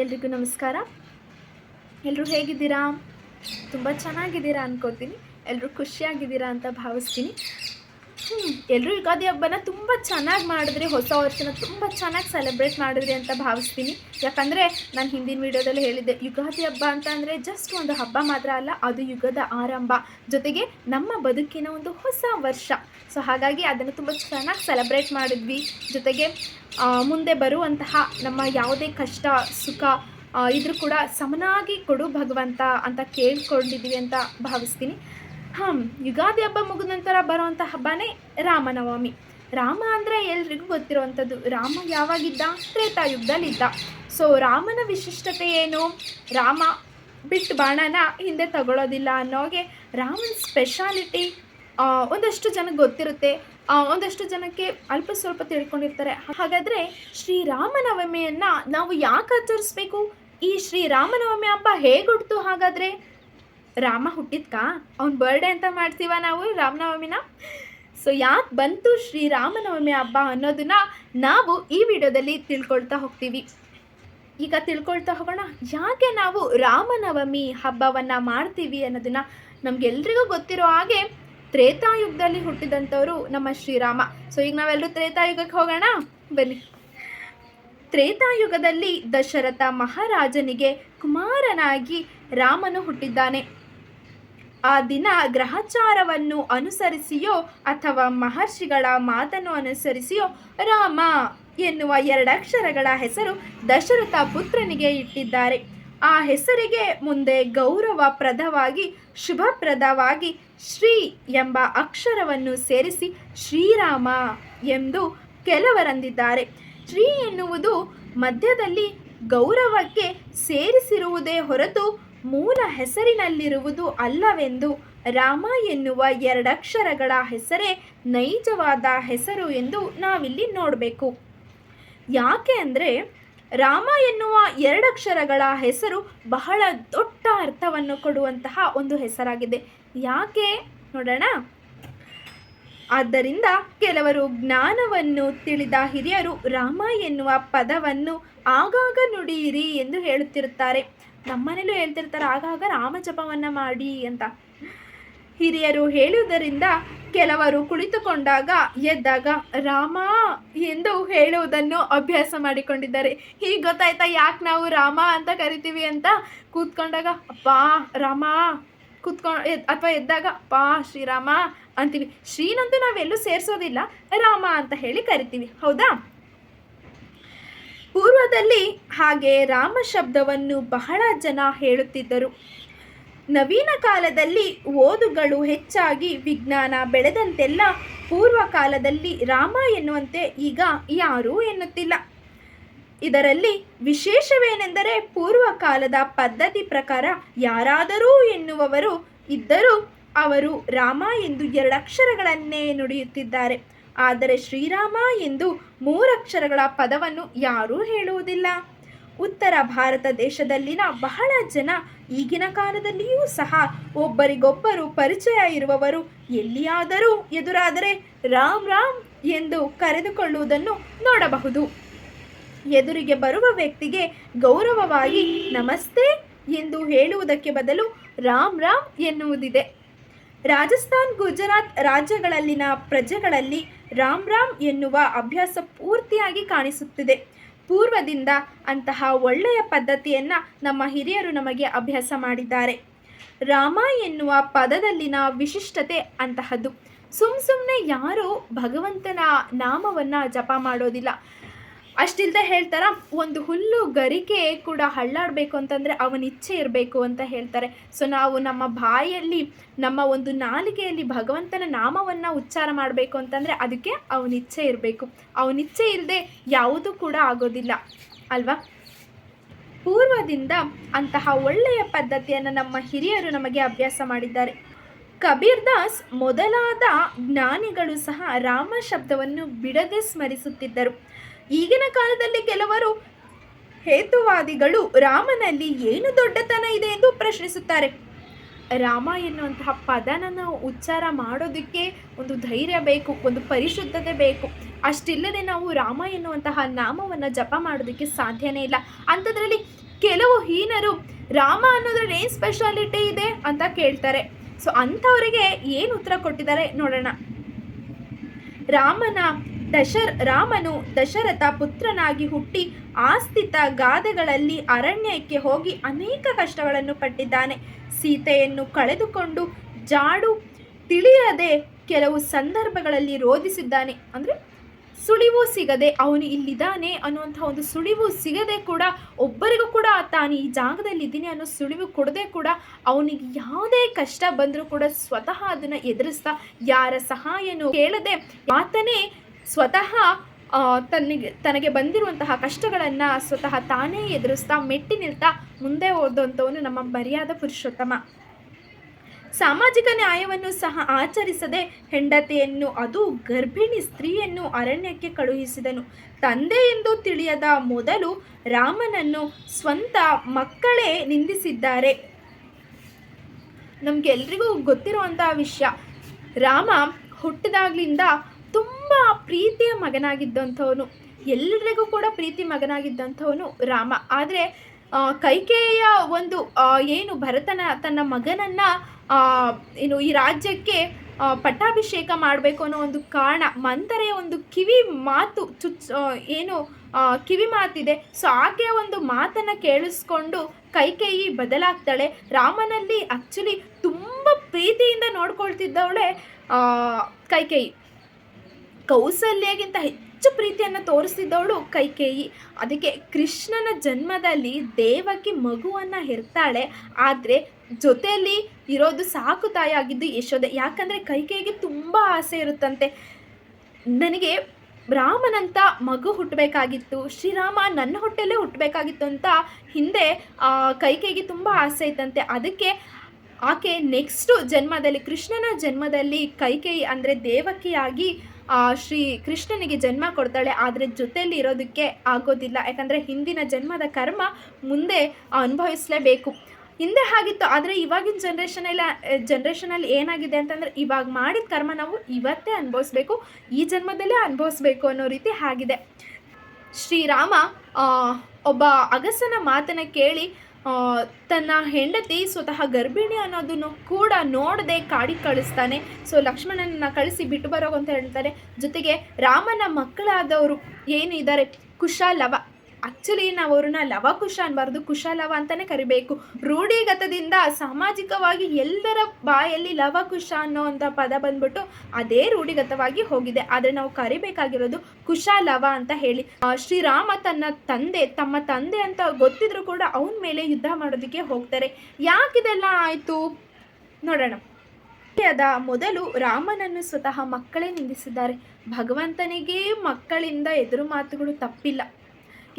ಎಲ್ರಿಗೂ ನಮಸ್ಕಾರ. ಎಲ್ಲರೂ ಹೇಗಿದ್ದೀರಾ? ತುಂಬ ಚೆನ್ನಾಗಿದ್ದೀರಾ ಅನ್ಕೋತೀನಿ. ಎಲ್ಲರೂ ಖುಷಿಯಾಗಿದ್ದೀರಾ ಅಂತ ಭಾವಿಸ್ತೀನಿ. ಎಲ್ಲರೂ ಯುಗಾದಿ ಹಬ್ಬನ ತುಂಬ ಚೆನ್ನಾಗಿ ಮಾಡಿದ್ರಿ, ಹೊಸ ವರ್ಷನ ತುಂಬ ಚೆನ್ನಾಗಿ ಸೆಲೆಬ್ರೇಟ್ ಮಾಡಿದ್ರಿ ಅಂತ ಭಾವಿಸ್ತೀನಿ. ಯಾಕಂದರೆ ನಾನು ಹಿಂದಿನ ವೀಡಿಯೋದಲ್ಲಿ ಹೇಳಿದ್ದೆ, ಯುಗಾದಿ ಹಬ್ಬ ಅಂತ ಅಂದರೆ ಜಸ್ಟ್ ಒಂದು ಹಬ್ಬ ಮಾತ್ರ ಅಲ್ಲ, ಅದು ಯುಗದ ಆರಂಭ, ಜೊತೆಗೆ ನಮ್ಮ ಬದುಕಿನ ಒಂದು ಹೊಸ ವರ್ಷ. ಸೊ ಹಾಗಾಗಿ ಅದನ್ನು ತುಂಬ ಚೆನ್ನಾಗಿ ಸೆಲೆಬ್ರೇಟ್ ಮಾಡಿದ್ವಿ. ಜೊತೆಗೆ ಮುಂದೆ ಬರುವಂತಹ ನಮ್ಮ ಯಾವುದೇ ಕಷ್ಟ ಸುಖ ಇದ್ರೂ ಕೂಡ ಸಮನಾಗಿ ಕೊಡು ಭಗವಂತ ಅಂತ ಕೇಳ್ಕೊಂಡಿದ್ದೀವಿ ಅಂತ ಭಾವಿಸ್ತೀನಿ. ಯುಗಾದಿ ಹಬ್ಬ ಮುಗಿದ ನಂತರ ಬರುವಂಥ ಹಬ್ಬನೇ ರಾಮನವಮಿ. ರಾಮ ಅಂದರೆ ಎಲ್ರಿಗೂ ಗೊತ್ತಿರುವಂಥದ್ದು. ರಾಮ ಯಾವಾಗಿದ್ದ? ತ್ರೇತಾಯುಗದಲ್ಲಿದ್ದ. ಸೊ ರಾಮನ ವಿಶಿಷ್ಟತೆ ಏನು? ರಾಮ ಬಿಟ್ಟು ಬಾಣನ ಹಿಂದೆ ತಗೊಳ್ಳೋದಿಲ್ಲ ಅನ್ನೋಗೆ ರಾಮನ ಸ್ಪೆಷಾಲಿಟಿ ಒಂದಷ್ಟು ಜನಕ್ಕೆ ಗೊತ್ತಿರುತ್ತೆ, ಒಂದಷ್ಟು ಜನಕ್ಕೆ ಅಲ್ಪ ಸ್ವಲ್ಪ ತಿಳ್ಕೊಂಡಿರ್ತಾರೆ. ಹಾಗಾದರೆ ಶ್ರೀರಾಮನವಮಿಯನ್ನು ನಾವು ಯಾಕೆ ಆಚರಿಸ್ಬೇಕು? ಈ ಶ್ರೀರಾಮನವಮಿ ಹಬ್ಬ ಹೇಗೆ ಹುಟ್ಟಿತು? ಹಾಗಾದರೆ ರಾಮ ಹುಟ್ಟಿದ್ಕಾ? ಅವ್ನ ಬರ್ಡೇ ಅಂತ ಮಾಡ್ತೀವ ನಾವು ರಾಮನವಮಿನ? ಸೊ ಯಾಕೆ ಬಂತು ಶ್ರೀರಾಮನವಮಿ ಹಬ್ಬ ಅನ್ನೋದನ್ನ ನಾವು ಈ ವಿಡಿಯೋದಲ್ಲಿ ತಿಳ್ಕೊಳ್ತಾ ಹೋಗ್ತೀವಿ. ಈಗ ತಿಳ್ಕೊಳ್ತಾ ಹೋಗೋಣ, ಯಾಕೆ ನಾವು ರಾಮನವಮಿ ಹಬ್ಬವನ್ನು ಮಾಡ್ತೀವಿ ಅನ್ನೋದನ್ನು. ನಮಗೆಲ್ರಿಗೂ ಗೊತ್ತಿರೋ ಹಾಗೆ ತ್ರೇತಾಯುಗದಲ್ಲಿ ಹುಟ್ಟಿದಂಥವರು ನಮ್ಮ ಶ್ರೀರಾಮ. ಸೊ ಈಗ ನಾವೆಲ್ಲರೂ ತ್ರೇತಾಯುಗಕ್ಕೆ ಹೋಗೋಣ ಬನ್ನಿ. ತ್ರೇತಾಯುಗದಲ್ಲಿ ದಶರಥ ಮಹಾರಾಜನಿಗೆ ಕುಮಾರನಾಗಿ ರಾಮನು ಹುಟ್ಟಿದ್ದಾನೆ. ಆ ದಿನ ಗ್ರಹಚಾರವನ್ನು ಅನುಸರಿಸಿಯೋ ಅಥವಾ ಮಹರ್ಷಿಗಳ ಮಾತನ್ನು ಅನುಸರಿಸಿಯೋ ರಾಮ ಎನ್ನುವ 2 ಅಕ್ಷರಗಳ ಹೆಸರು ದಶರಥ ಪುತ್ರನಿಗೆ ಇಟ್ಟಿದ್ದಾರೆ. ಆ ಹೆಸರಿಗೆ ಮುಂದೆ ಗೌರವಪ್ರದವಾಗಿ ಶುಭಪ್ರದವಾಗಿ ಶ್ರೀ ಎಂಬ ಅಕ್ಷರವನ್ನು ಸೇರಿಸಿ ಶ್ರೀರಾಮ ಎಂದು ಕೆಲವರಂದಿದ್ದಾರೆ. ಶ್ರೀ ಎನ್ನುವುದು ಮಧ್ಯದಲ್ಲಿ ಗೌರವಕ್ಕೆ ಸೇರಿಸಿರುವುದೇ ಹೊರತು ಮೂಲ ಹೆಸರಿನಲ್ಲಿರುವುದು ಅಲ್ಲವೆಂದು, ರಾಮ ಎನ್ನುವ 2 ಅಕ್ಷರಗಳ ಹೆಸರೇ ನೈಜವಾದ ಹೆಸರು ಎಂದು ನಾವಿಲ್ಲಿ ನೋಡಬೇಕು. ಯಾಕೆ ಅಂದರೆ ರಾಮ ಎನ್ನುವ 2 ಅಕ್ಷರಗಳ ಹೆಸರು ಬಹಳ ದೊಡ್ಡ ಅರ್ಥವನ್ನು ಕೊಡುವಂತಹ ಒಂದು ಹೆಸರಾಗಿದೆ. ಯಾಕೆ ನೋಡೋಣ. ಆದ್ದರಿಂದ ಕೆಲವರು ಜ್ಞಾನವನ್ನು ತಿಳಿದ ಹಿರಿಯರು ರಾಮ ಎನ್ನುವ ಪದವನ್ನು ಆಗಾಗ ನುಡಿಯಿರಿ ಎಂದು ಹೇಳುತ್ತಿರುತ್ತಾರೆ. ನಮ್ಮನೇಲೂ ಹೇಳ್ತಿರ್ತಾರೆ ಆಗಾಗ ರಾಮ ಜಪವನ್ನು ಮಾಡಿ ಅಂತ. ಹಿರಿಯರು ಹೇಳುವುದರಿಂದ ಕೆಲವರು ಕುಳಿತುಕೊಂಡಾಗ ಎದ್ದಾಗ ರಾಮ ಎಂದು ಹೇಳುವುದನ್ನು ಅಭ್ಯಾಸ ಮಾಡಿಕೊಂಡಿದ್ದಾರೆ. ಹೀಗೆ ಗೊತ್ತಾಯ್ತಾ ಯಾಕೆ ನಾವು ರಾಮ ಅಂತ ಕರಿತೀವಿ ಅಂತ? ಕೂತ್ಕೊಂಡಾಗ ಅಪ್ಪ ರಾಮ, ಅಥವಾ ಎದ್ದಾಗ ಅಪ್ಪ ಶ್ರೀರಾಮ ಅಂತೀವಿ. ಶ್ರೀನಂತೂ ನಾವೆಲ್ಲೂ ಸೇರಿಸೋದಿಲ್ಲ, ರಾಮ ಅಂತ ಹೇಳಿ ಕರಿತೀವಿ, ಹೌದಾ? ಪೂರ್ವದಲ್ಲಿ ಹಾಗೆ ರಾಮ ಶಬ್ದವನ್ನು ಬಹಳ ಜನ ಹೇಳುತ್ತಿದ್ದರು. ನವೀನ ಕಾಲದಲ್ಲಿ ಓದುಗಳು ಹೆಚ್ಚಾಗಿ ವಿಜ್ಞಾನ ಬೆಳೆದಂತೆಲ್ಲ ಪೂರ್ವ ಕಾಲದಲ್ಲಿ ರಾಮ ಎನ್ನುವಂತೆ ಈಗ ಯಾರೂ ಎನ್ನುತ್ತಿಲ್ಲ. ಇದರಲ್ಲಿ ವಿಶೇಷವೇನೆಂದರೆ ಪೂರ್ವ ಕಾಲದ ಪದ್ಧತಿ ಪ್ರಕಾರ ಯಾರಾದರೂ ಎನ್ನುವವರು ಇದ್ದರೂ ಅವರು ರಾಮ ಎಂದು 2 ಅಕ್ಷರಗಳನ್ನೇ ನುಡಿಯುತ್ತಿದ್ದಾರೆ. ಆದರೆ ಶ್ರೀರಾಮ ಎಂದು 3 ಅಕ್ಷರಗಳ ಪದವನ್ನು ಯಾರೂ ಹೇಳುವುದಿಲ್ಲ. ಉತ್ತರ ಭಾರತ ದೇಶದಲ್ಲಿನ ಬಹಳ ಜನ ಈಗಿನ ಕಾಲದಲ್ಲಿಯೂ ಸಹ ಒಬ್ಬರಿಗೊಬ್ಬರು ಪರಿಚಯ ಇರುವವರು ಎಲ್ಲಿಯಾದರೂ ಎದುರಾದರೆ ರಾಮ್ ರಾಮ್ ಎಂದು ಕರೆದುಕೊಳ್ಳುವುದನ್ನು ನೋಡಬಹುದು. ಎದುರಿಗೆ ಬರುವ ವ್ಯಕ್ತಿಗೆ ಗೌರವವಾಗಿ ನಮಸ್ತೆ ಎಂದು ಹೇಳುವುದಕ್ಕೆ ಬದಲು ರಾಮ್ ರಾಮ್ ಎನ್ನುವುದಿದೆ. ರಾಜಸ್ಥಾನ್, ಗುಜರಾತ್ ರಾಜ್ಯಗಳಲ್ಲಿನ ಪ್ರಜೆಗಳಲ್ಲಿ ರಾಮ್ ರಾಮ್ ಎನ್ನುವ ಅಭ್ಯಾಸ ಪೂರ್ತಿಯಾಗಿ ಕಾಣಿಸುತ್ತಿದೆ. ಪೂರ್ವದಿಂದ ಅಂತಹ ಒಳ್ಳೆಯ ಪದ್ಧತಿಯನ್ನು ನಮ್ಮ ಹಿರಿಯರು ನಮಗೆ ಅಭ್ಯಾಸ ಮಾಡಿದ್ದಾರೆ. ರಾಮ ಎನ್ನುವ ಪದದಲ್ಲಿನ ವಿಶಿಷ್ಟತೆ ಅಂತಹದ್ದು. ಸುಮ್ಮನೆ ಯಾರೂ ಭಗವಂತನ ನಾಮವನ್ನು ಜಪ ಮಾಡೋದಿಲ್ಲ. ಅಷ್ಟಿಲ್ಲದೆ ಹೇಳ್ತಾರ, ಒಂದು ಹುಲ್ಲು ಗರಿಕೆ ಕೂಡ ಹಳ್ಳಾಡಬೇಕು ಅಂತಂದರೆ ಅವನ ಇಚ್ಛೆ ಇರಬೇಕು ಅಂತ ಹೇಳ್ತಾರೆ. ಸೊ ನಾವು ನಮ್ಮ ಬಾಯಲ್ಲಿ, ನಮ್ಮ ಒಂದು ನಾಲಿಗೆಯಲ್ಲಿ ಭಗವಂತನ ನಾಮವನ್ನು ಉಚ್ಚಾರ ಮಾಡಬೇಕು ಅಂತಂದರೆ ಅದಕ್ಕೆ ಅವನ ಇಚ್ಛೆ ಇರಬೇಕು. ಅವನ ಇಚ್ಛೆ ಇಲ್ಲದೆ ಯಾವುದೂ ಕೂಡ ಆಗೋದಿಲ್ಲ ಅಲ್ವಾ? ಪೂರ್ವದಿಂದ ಅಂತಹ ಒಳ್ಳೆಯ ಪದ್ಧತಿಯನ್ನು ನಮ್ಮ ಹಿರಿಯರು ನಮಗೆ ಅಭ್ಯಾಸ ಮಾಡಿದ್ದಾರೆ. ಕಬೀರ್ ದಾಸ್ ಮೊದಲಾದ ಜ್ಞಾನಿಗಳು ಸಹ ರಾಮ ಶಬ್ದವನ್ನು ಬಿಡದೆ ಸ್ಮರಿಸುತ್ತಿದ್ದರು. ಈಗಿನ ಕಾಲದಲ್ಲಿ ಕೆಲವರು ಹೇತುವಾದಿಗಳು ರಾಮನಲ್ಲಿ ಏನು ದೊಡ್ಡತನ ಇದೆ ಎಂದು ಪ್ರಶ್ನಿಸುತ್ತಾರೆ. ರಾಮ ಎನ್ನುವಂತಹ ಪದನ ನಾವು ಉಚ್ಚಾರ ಮಾಡೋದಕ್ಕೆ ಒಂದು ಧೈರ್ಯ ಬೇಕು, ಒಂದು ಪರಿಶುದ್ಧತೆ ಬೇಕು. ಅಷ್ಟಿಲ್ಲದೆ ನಾವು ರಾಮ ಎನ್ನುವಂತಹ ನಾಮವನ್ನು ಜಪ ಮಾಡೋದಕ್ಕೆ ಸಾಧ್ಯನೇ ಇಲ್ಲ. ಅಂಥದ್ರಲ್ಲಿ ಕೆಲವು ಹೀನರು ರಾಮ ಅನ್ನೋದ್ರಲ್ಲಿ ಏನು ಸ್ಪೆಷಾಲಿಟಿ ಇದೆ ಅಂತ ಕೇಳ್ತಾರೆ. ಸೊ ಅಂಥವರಿಗೆ ಏನು ಉತ್ತರ ಕೊಟ್ಟಿದ್ದಾರೆ ನೋಡೋಣ. ರಾಮನು ದಶರಥ ಪುತ್ರನಾಗಿ ಹುಟ್ಟಿ ಆಸ್ಥಿತ ಗಾದೆಗಳಲ್ಲಿ ಅರಣ್ಯಕ್ಕೆ ಹೋಗಿ ಅನೇಕ ಕಷ್ಟಗಳನ್ನು ಪಟ್ಟಿದ್ದಾನೆ. ಸೀತೆಯನ್ನು ಕಳೆದುಕೊಂಡು ಜಾಡು ತಿಳಿಯದೆ ಕೆಲವು ಸಂದರ್ಭಗಳಲ್ಲಿ ರೋಧಿಸಿದ್ದಾನೆ. ಅಂದರೆ ಸುಳಿವು ಸಿಗದೆ ಅವನು ಇಲ್ಲಿದ್ದಾನೆ ಅನ್ನುವಂಥ ಒಂದು ಸುಳಿವು ಸಿಗದೆ ಕೂಡ ಒಬ್ಬರಿಗೂ ಕೂಡ ತಾನು ಈ ಜಾಗದಲ್ಲಿ ಇದ್ದೀನಿ ಅನ್ನೋ ಸುಳಿವು ಕೊಡದೆ ಕೂಡ ಅವನಿಗೆ ಯಾವುದೇ ಕಷ್ಟ ಬಂದರೂ ಕೂಡ ಸ್ವತಃ ಅದನ್ನು ಎದುರಿಸ್ತಾ ಯಾರ ಸಹಾಯನೂ ಕೇಳದೆ ಆತನೇ ಸ್ವತಃ ತನಗೆ ಬಂದಿರುವಂತಹ ಕಷ್ಟಗಳನ್ನು ಸ್ವತಃ ತಾನೇ ಎದುರಿಸ್ತಾ ಮೆಟ್ಟಿ ನಿಲ್ತಾ ಮುಂದೆ ಹೋದಂಥವನು ನಮ್ಮ ಮರ್ಯಾದ ಪುರುಷೋತ್ತಮ. ಸಾಮಾಜಿಕ ನ್ಯಾಯವನ್ನು ಸಹ ಆಚರಿಸದೆ ಹೆಂಡತಿಯನ್ನು, ಅದು ಗರ್ಭಿಣಿ ಸ್ತ್ರೀಯನ್ನು ಅರಣ್ಯಕ್ಕೆ ಕಳುಹಿಸಿದನು. ತಂದೆ ಎಂದು ತಿಳಿಯದ ಮೊದಲು ರಾಮನನ್ನು ಸ್ವಂತ ಮಕ್ಕಳೇ ನಿಂದಿಸಿದ್ದಾರೆ. ನಮಗೆಲ್ರಿಗೂ ಗೊತ್ತಿರುವಂಥ ವಿಷಯ, ರಾಮ ಹುಟ್ಟಿದಾಗ್ಲಿಂದ ತುಂಬ ಪ್ರೀತಿಯ ಮಗನಾಗಿದ್ದಂಥವನು, ಎಲ್ಲರಿಗೂ ಕೂಡ ಪ್ರೀತಿ ಮಗನಾಗಿದ್ದಂಥವನು ರಾಮ. ಆದರೆ ಕೈಕೇಯಿಯ ಒಂದು ಏನು ಭರತನ ತನ್ನ ಮಗನನ್ನು ಈ ರಾಜ್ಯಕ್ಕೆ ಪಟ್ಟಾಭಿಷೇಕ ಮಾಡಬೇಕು ಅನ್ನೋ ಒಂದು ಕಾರಣ, ಮಂಥರೆಯ ಒಂದು ಕಿವಿ ಮಾತು ಕಿವಿ ಮಾತಿದೆ. ಸೊ ಆಕೆಯ ಒಂದು ಮಾತನ್ನು ಕೇಳಿಸ್ಕೊಂಡು ಕೈಕೇಯಿ ಬದಲಾಗ್ತಾಳೆ. ರಾಮನಲ್ಲಿ ಆ್ಯಕ್ಚುಲಿ ತುಂಬ ಪ್ರೀತಿಯಿಂದ ನೋಡ್ಕೊಳ್ತಿದ್ದವಳೆ ಕೈಕೇಯಿ. ಕೌಸಲ್ಯಗಿಂತ ಹೆಚ್ಚು ಪ್ರೀತಿಯನ್ನು ತೋರಿಸ್ತಿದ್ದವಳು ಕೈಕೇಯಿ. ಅದಕ್ಕೆ ಕೃಷ್ಣನ ಜನ್ಮದಲ್ಲಿ ದೇವಕಿ ಮಗುವನ್ನು ಹೆರ್ತಾಳೆ, ಆದರೆ ಜೊತೆಯಲ್ಲಿ ಇರೋದು ಸಾಕು ತಾಯಿಯಾಗಿದ್ದು ಯಶೋದೆ. ಯಾಕಂದರೆ ಕೈಕೇಯಿಗೆ ತುಂಬ ಆಸೆ ಇರುತ್ತಂತೆ, ನನಗೆ ರಾಮನಂತ ಮಗು ಹುಟ್ಟಬೇಕಾಗಿತ್ತು, ಶ್ರೀರಾಮ ನನ್ನ ಹೊಟ್ಟೆಲ್ಲೇ ಹುಟ್ಟಬೇಕಾಗಿತ್ತು ಅಂತ ಹಿಂದೆ ಕೈಕೇಯಿಗೆ ತುಂಬ ಆಸೆ ಇತ್ತಂತೆ. ಅದಕ್ಕೆ ಆಕೆ ನೆಕ್ಸ್ಟು ಜನ್ಮದಲ್ಲಿ, ಕೃಷ್ಣನ ಜನ್ಮದಲ್ಲಿ ಕೈಕೇಯಿ ಅಂದರೆ ದೇವಕಿಯಾಗಿ ಶ್ರೀ ಕೃಷ್ಣನಿಗೆ ಜನ್ಮ ಕೊಡ್ತಾಳೆ. ಆದರೆ ಜೊತೆಯಲ್ಲಿ ಇರೋದಕ್ಕೆ ಆಗೋದಿಲ್ಲ, ಯಾಕಂದರೆ ಹಿಂದಿನ ಜನ್ಮದ ಕರ್ಮ ಮುಂದೆ ಅನುಭವಿಸಲೇಬೇಕು. ಹಿಂದೆ ಆಗಿತ್ತು, ಆದರೆ ಇವಾಗಿನ ಜನ್ರೇಷನಲ್ಲಿ ಏನಾಗಿದೆ ಅಂತಂದರೆ, ಇವಾಗ ಮಾಡಿದ ಕರ್ಮ ನಾವು ಇವತ್ತೇ ಅನುಭವಿಸ್ಬೇಕು, ಈ ಜನ್ಮದಲ್ಲೇ ಅನುಭವಿಸ್ಬೇಕು ಅನ್ನೋ ರೀತಿ ಆಗಿದೆ. ಶ್ರೀರಾಮ ಒಬ್ಬ ಅಗಸನ ಮಾತನ್ನು ಕೇಳಿ ತನ್ನ ಹೆಂಡತಿ ಸ್ವತಃ ಗರ್ಭಿಣಿ ಅನ್ನೋದನ್ನು ಕೂಡ ನೋಡದೆ ಕಾಡಿಗೆ ಕಳಿಸ್ತಾನೆ. ಸೊ ಲಕ್ಷ್ಮಣನನ್ನು ಕಳಿಸಿ ಬಿಟ್ಟು ಬರೋಗು ಅಂತ ಹೇಳ್ತಾರೆ. ಜೊತೆಗೆ ರಾಮನ ಮಕ್ಕಳಾದವರು ಏನಿದ್ದಾರೆ ಕುಶಲವ, ಆ್ಯಕ್ಚುಲಿ ನಾವು ಅವ್ರನ್ನ ಲವಕುಶ ಅನ್ನಬಾರ್ದು, ಕುಶಲವ ಅಂತಲೇ ಕರಿಬೇಕು. ರೂಢಿಗತದಿಂದ ಸಾಮಾಜಿಕವಾಗಿ ಎಲ್ಲರ ಬಾಯಲ್ಲಿ ಲವಕುಶ ಅನ್ನೋ ಅಂಥ ಪದ ಬಂದ್ಬಿಟ್ಟು ಅದೇ ರೂಢಿಗತವಾಗಿ ಹೋಗಿದೆ. ಆದರೆ ನಾವು ಕರಿಬೇಕಾಗಿರೋದು ಕುಶಲವ ಅಂತ ಹೇಳಿ. ಶ್ರೀರಾಮ ತಮ್ಮ ತಂದೆ ಅಂತ ಗೊತ್ತಿದ್ರು ಕೂಡ ಅವನ ಮೇಲೆ ಯುದ್ಧ ಮಾಡೋದಕ್ಕೆ ಹೋಗ್ತಾರೆ. ಯಾಕಿದೆಲ್ಲ ಆಯಿತು ನೋಡೋಣ. ಮೊದಲು ರಾಮನನ್ನು ಸ್ವತಃ ಮಕ್ಕಳೇ ನಿಂದಿಸಿದ್ದಾರೆ. ಭಗವಂತನಿಗೆ ಮಕ್ಕಳಿಂದ ಎದುರು ಮಾತುಗಳು ತಪ್ಪಿಲ್ಲ,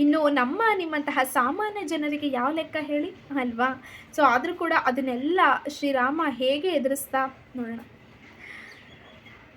ಇನ್ನು ನಿಮ್ಮಂತಹ ಸಾಮಾನ್ಯ ಜನರಿಗೆ ಯಾವ ಲೆಕ್ಕ ಹೇಳಿ ಅಲ್ವಾ? ಸೊ ಆದರೂ ಕೂಡ ಅದನ್ನೆಲ್ಲ ಶ್ರೀರಾಮ ಹೇಗೆ ಎದುರಿಸ್ತಾ ನೋಡೋಣ.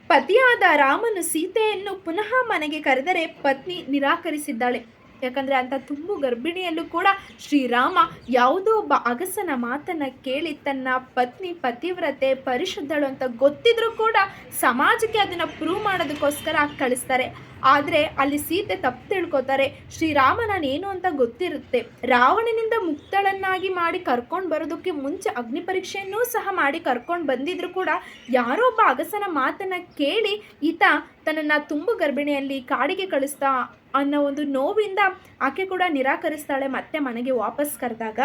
ಪತಿಯಾದ ರಾಮನು ಸೀತೆಯನ್ನು ಪುನಃ ಮನೆಗೆ ಕರೆದರೆ ಪತ್ನಿ ನಿರಾಕರಿಸಿದ್ದಾಳೆ. ಯಾಕಂದರೆ ಅಂಥ ತುಂಬು ಗರ್ಭಿಣಿಯಲ್ಲೂ ಕೂಡ ಶ್ರೀರಾಮ ಯಾವುದೋ ಒಬ್ಬ ಅಗಸನ ಮಾತನ್ನು ಕೇಳಿ ತನ್ನ ಪತ್ನಿ ಪತಿವ್ರತೆ ಪರಿಶುದ್ಧಳು ಅಂತ ಗೊತ್ತಿದ್ರೂ ಕೂಡ ಸಮಾಜಕ್ಕೆ ಅದನ್ನು ಪ್ರೂವ್ ಮಾಡೋದಕ್ಕೋಸ್ಕರ ಕಳಿಸ್ತಾರೆ. ಆದರೆ ಅಲ್ಲಿ ಸೀತೆ ತಪ್ಪು ತಿಳ್ಕೊತಾರೆ. ಶ್ರೀರಾಮ ನಾನೇನು ಅಂತ ಗೊತ್ತಿರುತ್ತೆ. ರಾವಣನಿಂದ ಮುಕ್ತಳನ್ನಾಗಿ ಮಾಡಿ ಕರ್ಕೊಂಡು ಬರೋದಕ್ಕೆ ಮುಂಚೆ ಅಗ್ನಿ ಪರೀಕ್ಷೆಯನ್ನೂ ಸಹ ಮಾಡಿ ಕರ್ಕೊಂಡು ಬಂದಿದ್ರು ಕೂಡ ಯಾರೋ ಒಬ್ಬ ಅಗಸನ ಮಾತನ್ನು ಕೇಳಿ ಈತ ತನ್ನನ್ನು ತುಂಬು ಗರ್ಭಿಣಿಯಲ್ಲಿ ಕಾಡಿಗೆ ಕಳಿಸ್ತಾ ಅನ್ನೋ ಒಂದು ನೋವಿಂದ ಆಕೆ ಕೂಡ ನಿರಾಕರಿಸ್ತಾಳೆ. ಮತ್ತೆ ಮನೆಗೆ ವಾಪಸ್ ಕರೆದಾಗ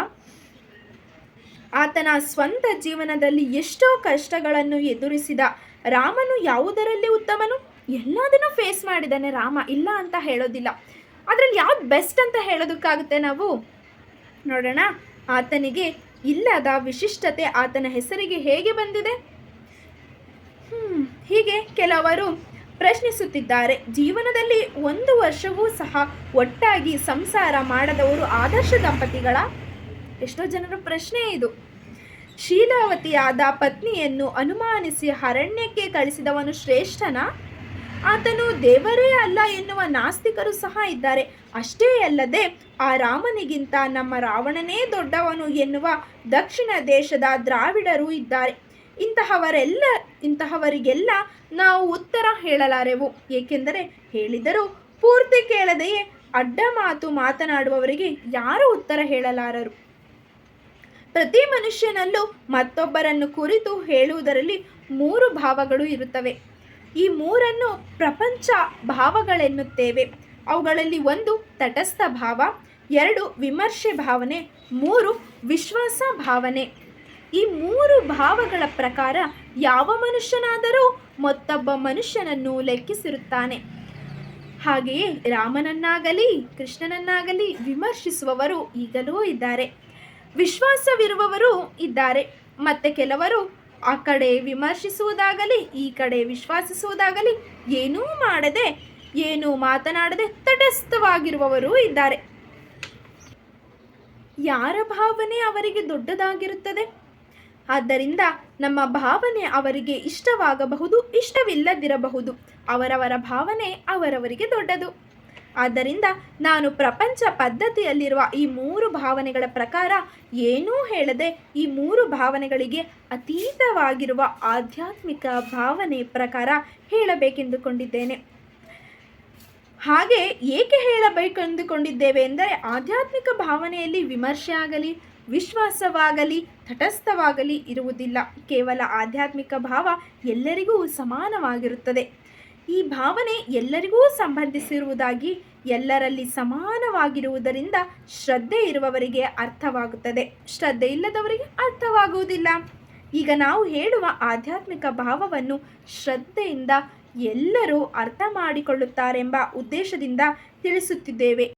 ಆತನ ಸ್ವಂತ ಜೀವನದಲ್ಲಿ ಎಷ್ಟೋ ಕಷ್ಟಗಳನ್ನು ಎದುರಿಸಿದ ರಾಮನು ಯಾವುದರಲ್ಲಿ ಉತ್ತಮನು? ಎಲ್ಲದನ್ನು ಫೇಸ್ ಮಾಡಿದ್ದಾನೆ ರಾಮ, ಇಲ್ಲ ಅಂತ ಹೇಳೋದಿಲ್ಲ. ಅದರಲ್ಲಿ ಯಾವ್ದು ಬೆಸ್ಟ್ ಅಂತ ಹೇಳೋದಕ್ಕಾಗುತ್ತೆ ನಾವು? ನೋಡೋಣ. ಆತನಿಗೆ ಇಲ್ಲದ ವಿಶಿಷ್ಟತೆ ಆತನ ಹೆಸರಿಗೆ ಹೇಗೆ ಬಂದಿದೆ? ಹೀಗೆ ಕೆಲವರು ಪ್ರಶ್ನಿಸುತ್ತಿದ್ದಾರೆ. ಜೀವನದಲ್ಲಿ 1 ವರ್ಷವೂ ಸಹ ಒಟ್ಟಾಗಿ ಸಂಸಾರ ಮಾಡದವರು ಆದರ್ಶ ದಂಪತಿಗಳ? ಎಷ್ಟೋ ಜನರ ಪ್ರಶ್ನೆ ಇದು. ಶೀಲಾವತಿಯಾದ ಪತ್ನಿಯನ್ನು ಅನುಮಾನಿಸಿ ಅರಣ್ಯಕ್ಕೆ ಕಳಿಸಿದವನು ಶ್ರೇಷ್ಠನಾ? ಆತನು ದೇವರೇ ಅಲ್ಲ ಎನ್ನುವ ನಾಸ್ತಿಕರು ಸಹ ಇದ್ದಾರೆ. ಅಷ್ಟೇ ಅಲ್ಲದೆ ಆ ರಾಮನಿಗಿಂತ ನಮ್ಮ ರಾವಣನೇ ದೊಡ್ಡವನು ಎನ್ನುವ ದಕ್ಷಿಣ ದೇಶದ ದ್ರಾವಿಡರು ಇದ್ದಾರೆ. ಇಂತಹವರಿಗೆಲ್ಲ ನಾವು ಉತ್ತರ ಹೇಳಲಾರೆವು. ಏಕೆಂದರೆ ಹೇಳಿದರೂ ಪೂರ್ತಿ ಕೇಳದೆಯೇ ಅಡ್ಡ ಮಾತು ಮಾತನಾಡುವವರಿಗೆ ಯಾರು ಉತ್ತರ ಹೇಳಲಾರರು. ಪ್ರತಿ ಮನುಷ್ಯನಲ್ಲೂ ಮತ್ತೊಬ್ಬರನ್ನು ಕುರಿತು ಹೇಳುವುದರಲ್ಲಿ 3 ಭಾವಗಳು ಇರುತ್ತವೆ. ಈ 3 ಪ್ರಪಂಚ ಭಾವಗಳೆನ್ನುತ್ತೇವೆ. ಅವುಗಳಲ್ಲಿ 1 ತಟಸ್ಥ ಭಾವ, 2 ವಿಮರ್ಶೆ ಭಾವನೆ, 3 ವಿಶ್ವಾಸ ಭಾವನೆ. ಈ 3 ಭಾವಗಳ ಪ್ರಕಾರ ಯಾವ ಮನುಷ್ಯನಾದರೂ ಮತ್ತೊಬ್ಬ ಮನುಷ್ಯನನ್ನು ಲೆಕ್ಕಿಸಿರುತ್ತಾನೆ. ಹಾಗೆಯೇ ರಾಮನನ್ನಾಗಲಿ ಕೃಷ್ಣನನ್ನಾಗಲಿ ವಿಮರ್ಶಿಸುವವರು ಈಗಲೂ ಇದ್ದಾರೆ. ವಿಶ್ವಾಸವಿರುವವರು ಇದ್ದಾರೆ. ಮತ್ತೆ ಕೆಲವರು ಆ ಕಡೆ ವಿಮರ್ಶಿಸುವುದಾಗಲಿ ಈ ಕಡೆ ವಿಶ್ವಾಸಿಸುವುದಾಗಲಿ ಏನೂ ಮಾಡದೆ ಏನೂ ಮಾತನಾಡದೆ ತಟಸ್ಥವಾಗಿರುವವರೂ ಇದ್ದಾರೆ. ಯಾರ ಭಾವನೆ ಅವರಿಗೆ ದೊಡ್ಡದಾಗಿರುತ್ತದೆ? ಆದ್ದರಿಂದ ನಮ್ಮ ಭಾವನೆ ಅವರಿಗೆ ಇಷ್ಟವಾಗಬಹುದು, ಇಷ್ಟವಿಲ್ಲದಿರಬಹುದು. ಅವರವರ ಭಾವನೆ ಅವರವರಿಗೆ ದೊಡ್ಡದು. ಆದ್ದರಿಂದ ನಾನು ಪ್ರಪಂಚ ಪದ್ಧತಿಯಲ್ಲಿರುವ ಈ 3 ಭಾವನೆಗಳ ಪ್ರಕಾರ ಏನೂ ಹೇಳದೆ ಈ 3 ಭಾವನೆಗಳಿಗೆ ಅತೀತವಾಗಿರುವ ಆಧ್ಯಾತ್ಮಿಕ ಭಾವನೆ ಪ್ರಕಾರ ಹೇಳಬೇಕೆಂದುಕೊಂಡಿದ್ದೇನೆ. ಹಾಗೆ ಏಕೆ ಹೇಳಬೇಕೆಂದುಕೊಂಡಿದ್ದೇವೆ ಎಂದರೆ, ಆಧ್ಯಾತ್ಮಿಕ ಭಾವನೆಯಲ್ಲಿ ವಿಮರ್ಶೆ ಆಗಲಿ ವಿಶ್ವಾಸವಾಗಲಿ ತಟಸ್ಥವಾಗಲಿ ಇರುವುದಿಲ್ಲ. ಕೇವಲ ಆಧ್ಯಾತ್ಮಿಕ ಭಾವ ಎಲ್ಲರಿಗೂ ಸಮಾನವಾಗಿರುತ್ತದೆ. ಈ ಭಾವನೆ ಎಲ್ಲರಿಗೂ ಸಂಬಂಧಿಸಿರುವುದಾಗಿ ಎಲ್ಲರಲ್ಲಿ ಸಮಾನವಾಗಿರುವುದರಿಂದ ಶ್ರದ್ಧೆ ಇರುವವರಿಗೆ ಅರ್ಥವಾಗುತ್ತದೆ, ಶ್ರದ್ಧೆ ಇಲ್ಲದವರಿಗೆ ಅರ್ಥವಾಗುವುದಿಲ್ಲ. ಈಗ ನಾವು ಹೇಳುವ ಆಧ್ಯಾತ್ಮಿಕ ಭಾವವನ್ನು ಶ್ರದ್ಧೆಯಿಂದ ಎಲ್ಲರೂ ಅರ್ಥ ಮಾಡಿಕೊಳ್ಳುತ್ತಾರೆಂಬ ಉದ್ದೇಶದಿಂದ ತಿಳಿಸುತ್ತಿದ್ದೇವೆ.